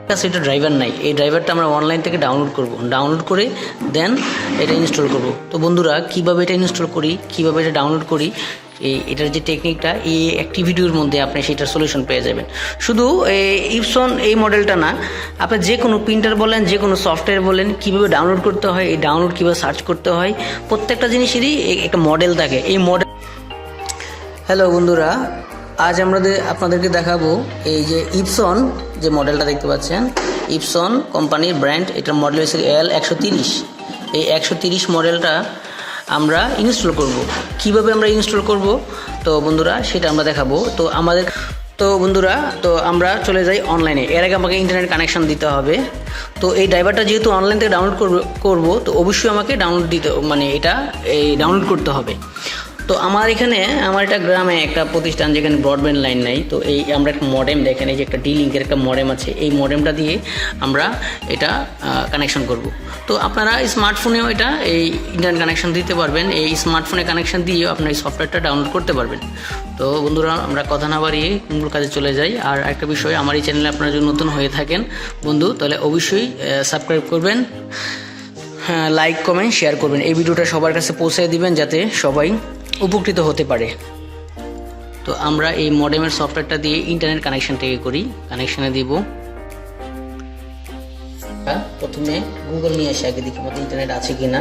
কাছে এটা ড্রাইভার নাই, এই ড্রাইভারটা আমরা অনলাইন থেকে ডাউনলোড করব, ডাউনলোড করে দেন এটা ইনস্টল করব। তো বন্ধুরা কীভাবে এটা ইনস্টল করি, কীভাবে এটা ডাউনলোড করি, এটার যে টেকনিকটা এই একটি ভিডিওর মধ্যে আপনি সেটার সলিউশন পেয়ে যাবেন। শুধু ইপসন এই মডেলটা না, আপনি যে কোনো প্রিন্টার বলেন, যে কোনো সফটওয়্যার বলেন, কীভাবে ডাউনলোড করতে হয়, এই ডাউনলোড কীভাবে সার্চ করতে হয়, প্রত্যেকটা জিনিসেরই একটা মডেল থাকে। এই মডেল হ্যালো বন্ধুরা, আজ আপনাদেরকে দেখাবো এই যে ইপসন যে মডেলটা দেখতে পাচ্ছেন, ইপসন কোম্পানির ব্র্যান্ড, এটার মডেল হচ্ছে L130। এই 130 মডেলটা আমরা ইনস্টল করব। কিভাবে আমরা ইনস্টল করব তো বন্ধুরা সেটা আমরা দেখাবো। তো বন্ধুরা আমরা চলে যাই অনলাইনে। এর আগে আমাকে ইন্টারনেট কানেকশন দিতে হবে। তো এই ড্রাইভারটা যেহেতু অনলাইন থেকে ডাউনলোড করব তো অবশ্যই আমাকে ডাউনলোড করতে হবে। তো আমার একটা গ্রামে একটা প্রতিষ্ঠান যেখানে ব্রডব্যান্ড লাইন নাই, তো আমরা একটা মডেম, দেখেন এই যে একটা D-Link-এর একটা মডেম আছে, এই মডেমটা দিয়ে আমরা এটা কানেকশন করব। তো আপনারা স্মার্টফোনেও এই ইন্টারনেট কানেকশন দিতে পারবেন, এই স্মার্টফোনে কানেকশন দিয়েও আপনার এই সফটওয়্যারটা ডাউনলোড করতে পারবেন। তো বন্ধুরা আমরা কথা না বাড়িয়ে মূল কাজে চলে যাই। আর একটা বিষয়, আমার এই চ্যানেলে আপনারা যদি নতুন হয়ে থাকেন বন্ধু, তাহলে অবশ্যই সাবস্ক্রাইব করবেন, হ্যাঁ, লাইক কমেন্ট শেয়ার করবেন, এই ভিডিওটা সবার কাছে পৌঁছে দিবেন যাতে সবাই উপকৃত হতে পারে। তো আমরা এই মডেমের সফটওয়্যারটা দিয়ে ইন্টারনেট কানেকশনটাকে করি। কানেকশনে দিব, প্রথমে গুগল নিয়ে আসি, আগে দেখি আমাদের ইন্টারনেট আছে কিনা।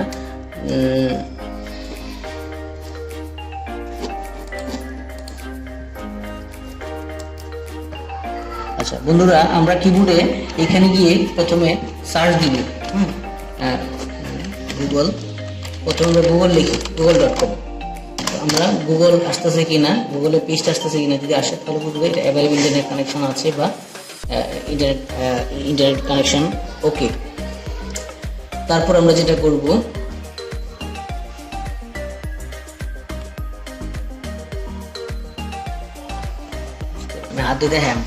আচ্ছা বন্ধুরা, আমরা কিবোর্ডে এখানে গিয়ে প্রথমে সার্চ দিব, প্রথমে গুগল লিখি, google.com। আমরা গুগল আসতেছে কিনা, গুগলের পেজটা আসতেছে কিনা, যদি আসে তাহলে বুঝবে এটা অ্যাভেলেবল ইন্টারনেট কানেকশন আছে বা ইন্টারনেট কানেকশন ওকে। তারপর আমরা যেটা করব, হাত দিতে, হ্যাঁ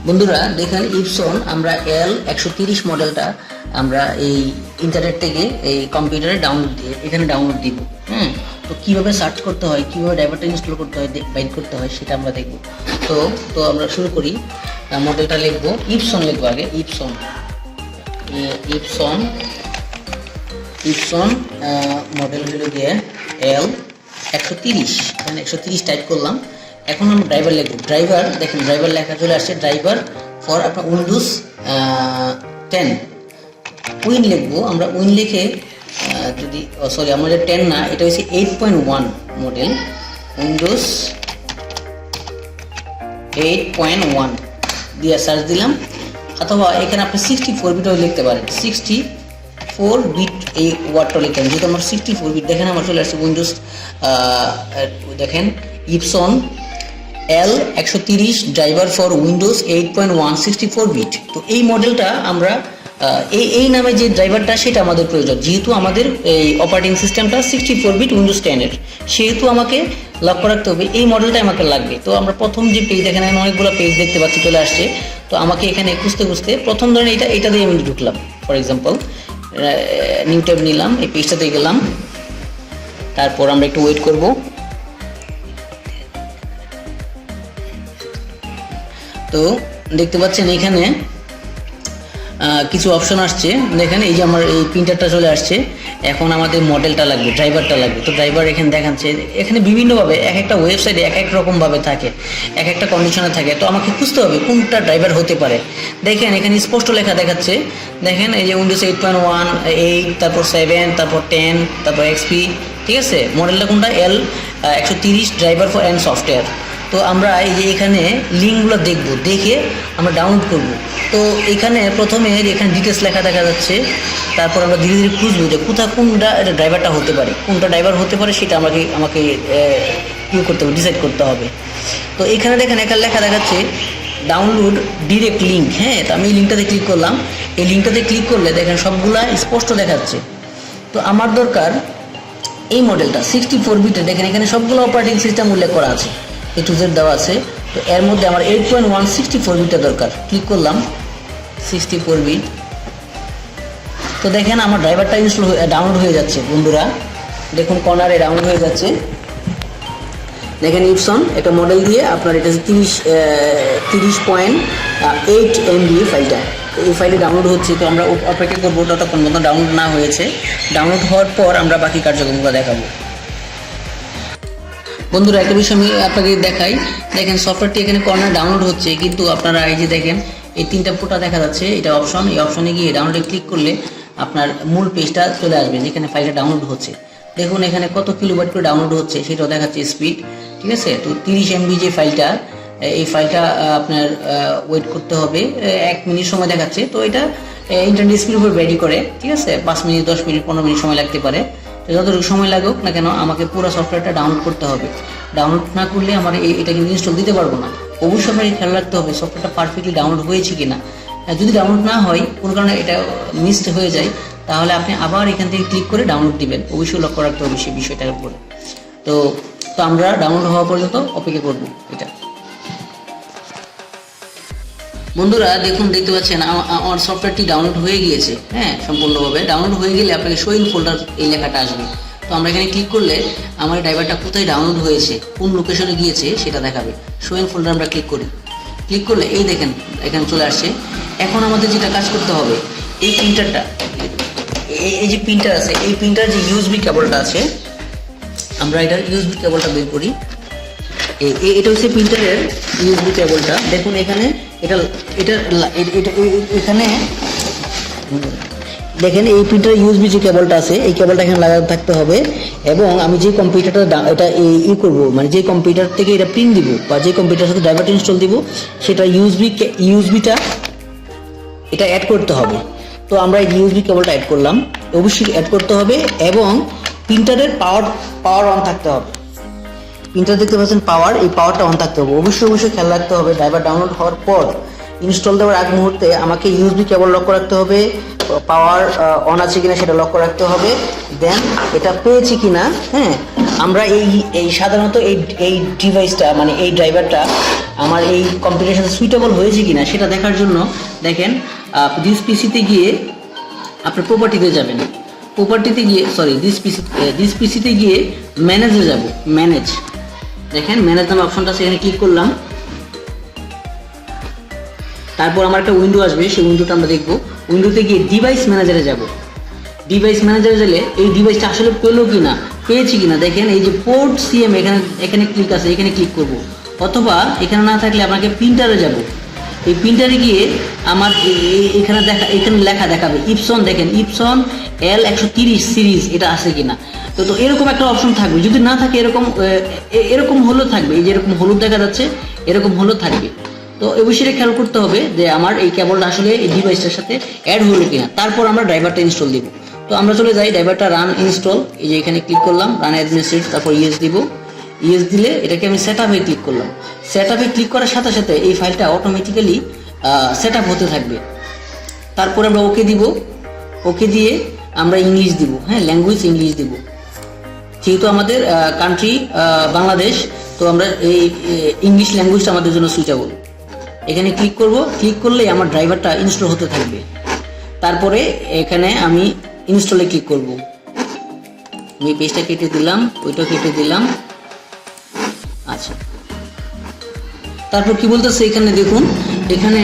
বন্ধুরা দেখেন ইপসন আমরা L130 মডেলটা আমরা এই ইন্টারনেট থেকে এই কম্পিউটারে ডাউনলোড দিব। তো কীভাবে সার্চ করতে হয়, কীভাবে ড্রাইভারটা ইনস্টল করতে হয়, বাইন্ড করতে হয় সেটা আমরা দেখব। তো আমরা শুরু করি। মডেলটা লিখবো, ইপসন লিখবো আগে, ইপসন মডেল হলো গিয়ে L130, এখানে 130 টাইপ করলাম। এখন আমরা ড্রাইভার লিখবো। ড্রাইভার দেখেন, ড্রাইভার লেখা চলে আসছে, ড্রাইভার ফর আপনার উইন্ডোজ 10 উইন লিখবো। আমরা উইন লিখে যদি আমাদের 10 না, এটা হচ্ছে 8.1 মডেল, উইন্ডোজ 8.1 দিয়ে সার্চ দিলাম। অথবা এখানে আপনি 64 বিটও লিখতে পারেন, 64 বিট এই ওয়ার্ডটা লিখতেন, যেহেতু আমার 64 বিট। দেখেন আমার চলে আসছে উইন্ডোজ, দেখেন Epson L130 driver for Windows 8.1 64 bit. তো এই মডেলটা আমরা এই নামে যে ড্রাইভারটা সেটা আমাদের প্রয়োজন, যেহেতু আমাদের এই অপারেটিং সিস্টেমটা 64 বিট উইন্ডোজ 10-এর, সেহেতু আমাকে লক্ষ্য রাখতে হবে এই মডেলটা আমাকে লাগবে। তো আমরা প্রথম যে পেজ, এখানে অনেকগুলো পেজ দেখতে পাচ্ছি চলে আসছে। তো আমাকে এখানে খুঁজতে প্রথম ধরেন এটা দিয়ে আমি ঢুকলাম, ফর এক্সাম্পল নিউ ট্যাব নিলাম, এই পেজটাতে গেলাম। তারপর আমরা একটু ওয়েট করব। তো দেখতে পাচ্ছেন এখানে কিছু অপশন আসছে, দেখেন এই যে আমার এই প্রিন্টারটা চলে আসছে। এখন আমাদের মডেলটা লাগবে, ড্রাইভারটা লাগবে। তো ড্রাইভার এখানে দেখাচ্ছে, এখানে বিভিন্নভাবে এক একটা ওয়েবসাইটে এক এক রকমভাবে থাকে, এক একটা কন্ডিশনে থাকে। তো আমাকে খুঁজতে হবে কোনটা ড্রাইভার হতে পারে। দেখেন এখানে স্পষ্ট লেখা দেখাচ্ছে, দেখেন এই যে উইন্ডোজ 8.1, 8, তারপর 7, তারপর 10, তারপর XP, ঠিক আছে। মডেলটা কোনটা? L130 driver for and software. তো আমরা এই যে এখানে লিঙ্কগুলো দেখে আমরা ডাউনলোড করব। তো এখানে প্রথমে এখানে ডিটেলস লেখা দেখা যাচ্ছে, তারপর আমরা ধীরে ধীরে খুঁজবো যে কোনটা ড্রাইভারটা হতে পারে, কোনটা ড্রাইভার হতে পারে সেটা আমাকে ডিসাইড করতে হবে। তো এখানে দেখেন এখানে লেখা দেখাচ্ছে ডাউনলোড ডিরেক্ট লিঙ্ক। হ্যাঁ, তো আমি এই লিঙ্কটাতে ক্লিক করলাম। এই লিঙ্কটাতে ক্লিক করলে দেখেন সবগুলা স্পষ্ট দেখাচ্ছে। তো আমার দরকার এই মডেলটা 64 বিটে, দেখেন এখানে সবগুলো অপারেটিং সিস্টেম উল্লেখ করা আছে, A to Z দেওয়া আছে। তো এর মধ্যে আমার 8.1 64 বিটটা দরকার। ক্লিক করলাম 64 বিট। তো দেখেন আমার ড্রাইভারটা ডাউনলোড হয়ে যাচ্ছে বন্ধুরা, দেখুন কর্নারে ডাউনলোড হয়ে যাচ্ছে। দেখেন ইপসন একটা মডেল দিয়ে আপনার এটা 30.8 MB ফাইলটা, এই ফাইলে ডাউনলোড হচ্ছে। তো আমরা অপেক্ষা করবো ততক্ষণ পর্যন্ত ডাউনলোড না হয়েছে। ডাউনলোড হওয়ার পর আমরা বাকি কার্যক্রমগুলো দেখাবো। বন্ধুরা একটা বিষয় আমি আপনাকে দেখাই, দেখেন সফটওয়্যারটি এখানে কর্নার ডাউনলোড হচ্ছে, কিন্তু আপনারা এই যে দেখেন এই 3টা ফোঁটা দেখা যাচ্ছে, এটা অপশন, এই অপশনে গিয়ে ডাউনলোডে ক্লিক করলে আপনার মূল পেজটা চলে আসবে যেখানে ফাইলটা ডাউনলোড হচ্ছে। দেখুন এখানে কত কিলোবাইট করে ডাউনলোড হচ্ছে সেটাও দেখাচ্ছে স্পিড, ঠিক আছে। তো 30 MB যে ফাইলটা, এই ফাইলটা আপনার ওয়েট করতে হবে 1 মিনিট সময় দেখাচ্ছে। তো এটা ইন্টারনেট স্পিড উপর ভ্যারি করে, ঠিক আছে। 5 মিনিট, 10 মিনিট, 15 মিনিট সময় লাগতে পারে। তো যতটুকু সময় লাগুক না কেন আমাকে পুরো সফটওয়্যারটা ডাউনলোড করতে হবে। ডাউনলোড না করলে আমার এটা কিন্তু ইনস্টল দিতে পারবো না। অবশ্যই আপনাকে খেয়াল রাখতে হবে সফটওয়্যারটা পারফেক্টলি ডাউনলোড হয়েছে কিনা। যদি ডাউনলোড না হয়, কোনো কারণে এটা মিসড হয়ে যায়, তাহলে আপনি আবার এখান থেকে ক্লিক করে ডাউনলোড দিবেন। অবশ্যই লক্ষ্য রাখতে হবে সেই বিষয়টার উপরে। তো আমরা ডাউনলোড হওয়া পর্যন্ত অপেক্ষা করবো এটা। বন্ধুরা দেখুন, দেখতে পাচ্ছেন আমার সফটওয়্যারটি ডাউনলোড হয়ে গিয়েছে, হ্যাঁ সম্পূর্ণভাবে ডাউনলোড হয়ে গেলে আপনাকে শো ইন ফোল্ডার এই লেখাটা আসবে। তো আমরা এখানে ক্লিক করলে আমার ড্রাইভারটা কোথায় ডাউনলোড হয়েছে, কোন লোকেশনে গিয়েছে সেটা দেখাবে। শো ইন ফোল্ডার আমরা ক্লিক করি, ক্লিক করলে এই দেখেন এখানে চলে আসছে। এখন আমাদের যেটা কাজ করতে হবে, এই প্রিন্টারটা, এই যে প্রিন্টার আছে, এই প্রিন্টার যে ইউএসবি কেবলটা আছে, আমরা এটার ইউএসবি কেবলটা বের করি। এটা হচ্ছে প্রিন্টারের ইউএসবি কেবলটা। দেখুন এখানে এটা এখানে দেখেন এই প্রিন্টারের ইউএসবি যে কেবলটা আছে, এই কেবলটা এখানে লাগানো থাকতে হবে। এবং আমি যে কম্পিউটারটা এটা করব, মানে যে কম্পিউটার থেকে এটা প্রিন্ট দিব বা যে কম্পিউটারের সাথে ড্রাইভারটা ইনস্টল দিব, সেটা ইউএসবিটা এটা অ্যাড করতে হবে। তো আমরা এই ইউএসবি কেবলটা অ্যাড করলাম, অবশ্যই অ্যাড করতে হবে। এবং প্রিন্টারের পাওয়ার অন থাকতে হবে। প্রিন্টার দেখতে পাচ্ছেন পাওয়ার, এই পাওয়ারটা অন থাকতে হবে। অবশ্যই খেয়াল রাখতে হবে ড্রাইভার ডাউনলোড হওয়ার পর ইনস্টল দেওয়ার আগ মুহূর্তে আমাকে ইউএসবি কেবল লক্ষ্য রাখতে হবে, পাওয়ার অন আছে কিনা সেটা লক্ষ্য রাখতে হবে, দেন এটা পেয়েছি কিনা। হ্যাঁ, আমরা এই সাধারণত এই ডিভাইসটা, মানে এই ড্রাইভারটা আমার এই কম্পিউটারের সাথে সুইটেবল হয়েছে কিনা সেটা দেখার জন্য দেখেন দিস গিয়ে আপনার প্রপার্টিতে যাবেন। প্রপার্টিতে গিয়ে দিস পিসিতে গিয়ে ম্যানেজে যাব। ম্যানেজ, দেখেন ম্যানেজ নামে অপশনটা আছে, এখানে ক্লিক করলাম। তারপর আমার একটা উইন্ডো আসবে, সেই উইন্ডোটা আমরা দেখবো। উইন্ডোতে গিয়ে ডিভাইস ম্যানেজারে যাব। ডিভাইস ম্যানেজারে গেলে এই ডিভাইসটা আসলে পেলো কিনা, পেয়েছি কিনা দেখেন এই যে পোর্ট সিএম, এখানে ক্লিক আছে, এখানে ক্লিক করব। অথবা এখানে না থাকলে আমাকে প্রিন্টারে যাব। এই প্রিন্টারে গিয়ে আমার এখানে লেখা দেখাবে ইপসন, দেখেন ইপসন L130 সিরিজ এটা আছে কিনা। তো এরকম একটা অপশন থাকবে। যদি না থাকে এরকম হলো থাকবে, এই যে এরকম হলুদ দেখা যাচ্ছে, এরকম হলো থাকবে। তো এই বিষয়টা খেয়াল করতে হবে যে আমার এই কেবলটা আসলে এই ডিভাইসটার সাথে অ্যাড হলো কিনা। তারপর আমরা ড্রাইভারটা ইনস্টল দিব। তো আমরা চলে যাই ড্রাইভারটা রান ইনস্টল, এই যে এখানে ক্লিক করলাম, রান অ্যাডমিনিস্ট্রেট, তারপর ইয়েস দিব। ইয়েস দিলে এটাকে আমি সেট আপে ক্লিক করলাম। সেট আপে ক্লিক করার সাথে সাথে এই ফাইলটা অটোমেটিক্যালি সেট আপ হতে থাকবে। তারপরে আমরা ওকে দিব। ওকে দিয়ে আমরা ইংলিশ দিব, হ্যাঁ ল্যাঙ্গুয়েজ ইংলিশ দিব। যেহেতু আমাদের কান্ট্রি বাংলাদেশ, তো আমরা এই ইংলিশ ল্যাঙ্গুয়েজটা আমাদের জন্য সুইটেবল। এখানে ক্লিক করব, ক্লিক করলেই আমার ড্রাইভারটা ইনস্টল হতে থাকবে। তারপরে এখানে আমি ইনস্টলে ক্লিক করব। আমি পেজটা কেটে দিলাম, ওইটা কেটে দিলাম। আচ্ছা, তারপর কি বলতেছে এখানে দেখুন, এখানে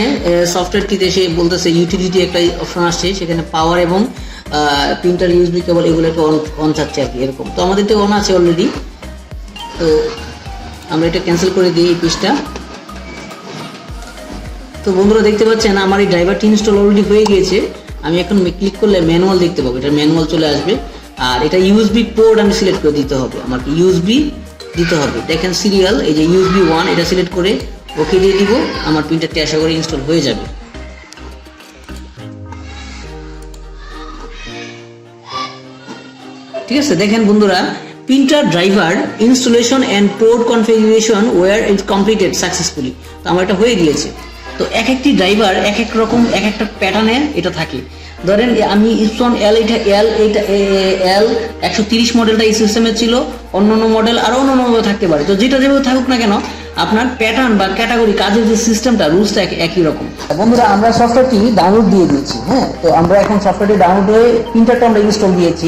সফটওয়্যারটিতে সে বলতেছে ইউটিলিটি একটা অপশন আসছে, সেখানে পাওয়ার এবং প্রিন্টার ইউএসবি কেবল এগুলো একটা অন থাকছে আর কি, এরকম। তো আমাদের তো অন আছে অলরেডি, তো আমরা এটা ক্যান্সেল করে দিই এই পেজটা। তো বন্ধুরা দেখতে পাচ্ছেন আমার এই ড্রাইভারটি ইনস্টল অলরেডি হয়ে গিয়েছে। আমি এখন ক্লিক করলে ম্যানুয়াল দেখতে পাবো, এটা ম্যানুয়াল চলে আসবে। আর এটা ইউএসবি পোর্ট আমি সিলেক্ট করে দিতে হবে, আমাকে ইউএসবি দিতে হবে। দেখেন সিরিয়াল, এই যে USB 1 এটা সিলেক্ট করে ওকে দিয়ে দিব। আমার প্রিন্টারটি আশা করি ইনস্টল হয়ে যাবে। ঠিক আছে, দেখেন বন্ধুরা, printer driver installation and port configuration where is completed successfully. তো আমার এটা হয়ে গিয়েছে। তো এক একটি ড্রাইভার এক এক রকম এক একটা প্যাটার্নে এটা থাকে। ধরেন আমি ইপসন L130 মডেলটা এই সিস্টেমে ছিল, অন্যান্য মডেল আরও অন্যান্য থাকতে পারে। তো যেটা যেভাবে থাকুক না কেন, আপনার প্যাটার্ন বা ক্যাটাগরি কাজের যে সিস্টেমটা, রুলসটা একই রকম। বন্ধুরা আমরা সফটওয়্যারটি ডাউনলোড দিয়ে দিয়েছি। হ্যাঁ, তো আমরা এখন সফটওয়্যারটি ডাউনলোড হয়ে প্রিন্টারটা আমরা ইনস্টল দিয়েছি।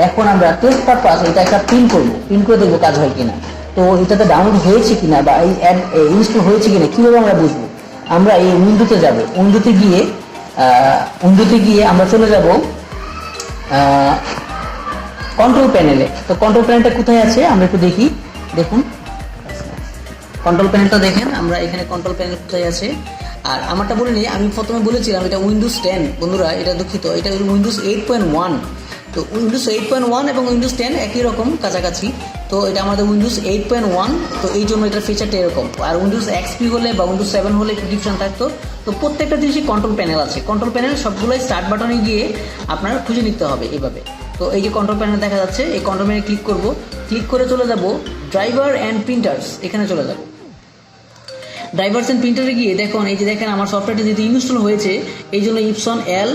এখন আমরা টেস্ট পারপাস এটা একটা প্রিন্ট করবো, প্রিন্ট করে দেখবো কাজ হয় কিনা। তো তো এটাতে ডাউনলোড হয়েছে কিনা বা এই অ্যাড ইনস্টল হয়েছে কিনা কীভাবে আমরা বুঝবো? আমরা এই উইন্ডোতে যাব, উইন্ডোতে গিয়ে আমরা চলে যাব কন্ট্রোল প্যানেলে। তো কন্ট্রোল প্যানেলটা কোথায় আছে আমরা একটু দেখি। দেখুন কন্ট্রোল প্যানেলটা দেখেন, আমরা এখানে কন্ট্রোল প্যানেল কোথায় আছে। আর আমারটা বলে নিই, আমি প্রথমে বলেছিলাম এটা উইন্ডোজ 10 বন্ধুরা, এটা দুঃখিত, এটা উইন্ডোজ 8.1। তো উইন্ডোজ 8.1 এবং উইন্ডোজ 10 একই রকম কাছাকাছি। তো এটা আমাদের উইন্ডোজ 8.1, তো এই জন্য এটার ফিচারটা এরকম। আর উইন্ডোজ XP হলে বা উইন্ডোজ 7 হলে একটু ডিফারেন্ট থাকতো। তো প্রত্যেকটা জিনিসই কন্ট্রোল প্যানেল আছে, কন্ট্রোল প্যানেল সবগুলোই স্টার্ট বাটনে গিয়ে আপনার খুঁজে নিতে হবে এইভাবে। তো এই যে কন্ট্রোল প্যানেল দেখা যাচ্ছে, এই কন্ট্রোল প্যানেলে ক্লিক করব, ক্লিক করে চলে যাব ড্রাইভার অ্যান্ড প্রিন্টার্স, এখানে চলে যাব। ড্রাইভার্স অ্যান্ড প্রিন্টারে গিয়ে দেখুন, এই যে দেখেন আমার সফটওয়্যারটি যেহেতু ইনস্টল হয়েছে এই জন্য ইপসন L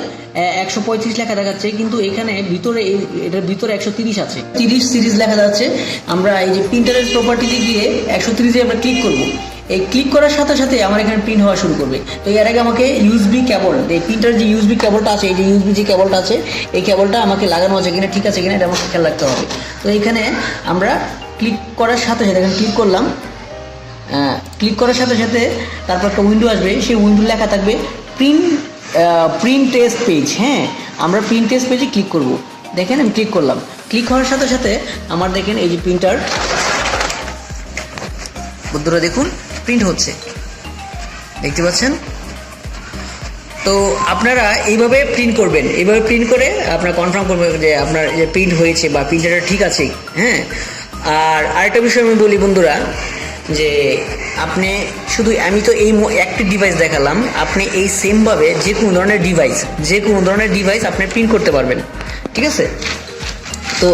135 লেখা দেখাচ্ছে, কিন্তু এখানে ভিতরে এটার ভিতরে 130 আছে, 30 সিরিজ লেখা যাচ্ছে। আমরা এই যে প্রিন্টারের প্রপার্টিতে গিয়ে 130-এ আমরা ক্লিক করব। এই ক্লিক করার সাথে সাথে আমার এখানে প্রিন্ট হওয়া শুরু করবে। তো এর আগে আমাকে ইউএসবি কেবল, এই প্রিন্টারের যে ইউএসবি কেবলটা আছে, এই যে ইউএসবি যে কেবলটা আছে, এই কেবলটা আমাকে লাগানো আছে কিনা, ঠিক আছে কিনা এটা আমাকে খেয়াল রাখতে হবে। তো এখানে আমরা ক্লিক করার সাথে সাথে এখানে ক্লিক করলাম, ক্লিক করার সাথে সাথে তারপর একটা উইন্ডো আসবে, সেই উইন্ডো লেখা থাকবে প্রিন্ট টেস্ট পেজ। হ্যাঁ, আমরা প্রিন্ট টেস্ট পেজে ক্লিক করব। দেখেন আমি ক্লিক করলাম, ক্লিক করার সাথে সাথে আমার দেখেন এই যে প্রিন্টার বন্ধুরা দেখুন প্রিন্ট হচ্ছে, দেখতে পাচ্ছেন। তো আপনারা এইভাবে প্রিন্ট করবেন, এইভাবে প্রিন্ট করে আপনারা কনফার্ম করবেন যে আপনার যে প্রিন্ট হয়েছে বা প্রিন্টারটা ঠিক আছে। হ্যাঁ, আর আরেকটা বিষয় আমি বলি বন্ধুরা, যে আপনি শুধু, আমি তো এই একটি ডিভাইস দেখালাম, আপনি এই সেমভাবে যে কোনো ধরনের ডিভাইস আপনি প্রিন্ট করতে পারবেন, ঠিক আছে। তো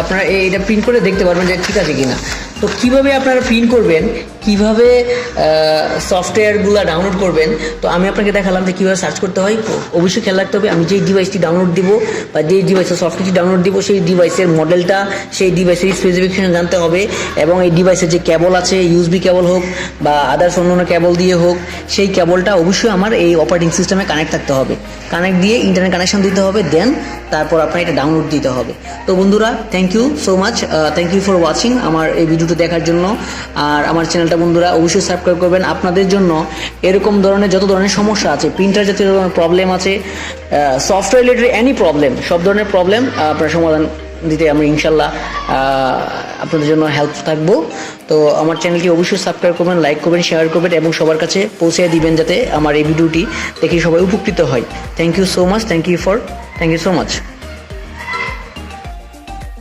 আপনারা এইটা প্রিন্ট করে দেখতে পারবেন যে ঠিক আছে কিনা। তো কিভাবে আপনারা প্রিন্ট করবেন, কিভাবে সফটওয়্যারগুলো ডাউনলোড করবেন, তো আমি আপনাকে দেখালাম যে কীভাবে সার্চ করতে হয়। অবশ্যই খেয়াল রাখতে হবে, আমি যেই ডিভাইসটি ডাউনলোড দিব বা যেই ডিভাইসের সফটওয়্যারটি ডাউনলোড দিব সেই ডিভাইসের মডেলটা, সেই ডিভাইসের স্পেসিফিকেশন জানতে হবে, এবং এই ডিভাইসের যে কেবল আছে, ইউএসবি কেবল হোক বা আদার্স অন্য কেবল দিয়ে হোক, সেই কেবলটা অবশ্যই আমার এই অপারেটিং সিস্টেমে কানেক্ট থাকতে হবে, কানেক্ট দিয়ে ইন্টারনেট কানেকশন দিতে হবে, দেন তারপর আপনার এটা ডাউনলোড দিতে হবে। তো বন্ধুরা thank you so much, thank you for watching আমার এই ভিডিওটা দেখার জন্য। আর আমার চ্যানেলটা বন্ধুরা অবশ্যই সাবস্ক্রাইব করবেন। আপনাদের জন্য এরকম ধরনের যত ধরনের সমস্যা আছে, প্রিন্টার জাতীয় প্রবলেম আছে, সফটওয়্যার রিলেটেড এনি প্রবলেম, সব ধরনের প্রবলেম আপনার সমাধান দিতে আমি ইনশাল্লাহ আপনাদের জন্য হেল্প থাকবো। তো আমার চ্যানেলটি অবশ্যই সাবস্ক্রাইব করবেন, লাইক করবেন, শেয়ার করবেন এবং সবার কাছে পৌঁছে দিবেন যাতে আমার এই ভিডিওটি দেখে সবাই উপকৃত হয়। Thank you so much, thank you so much.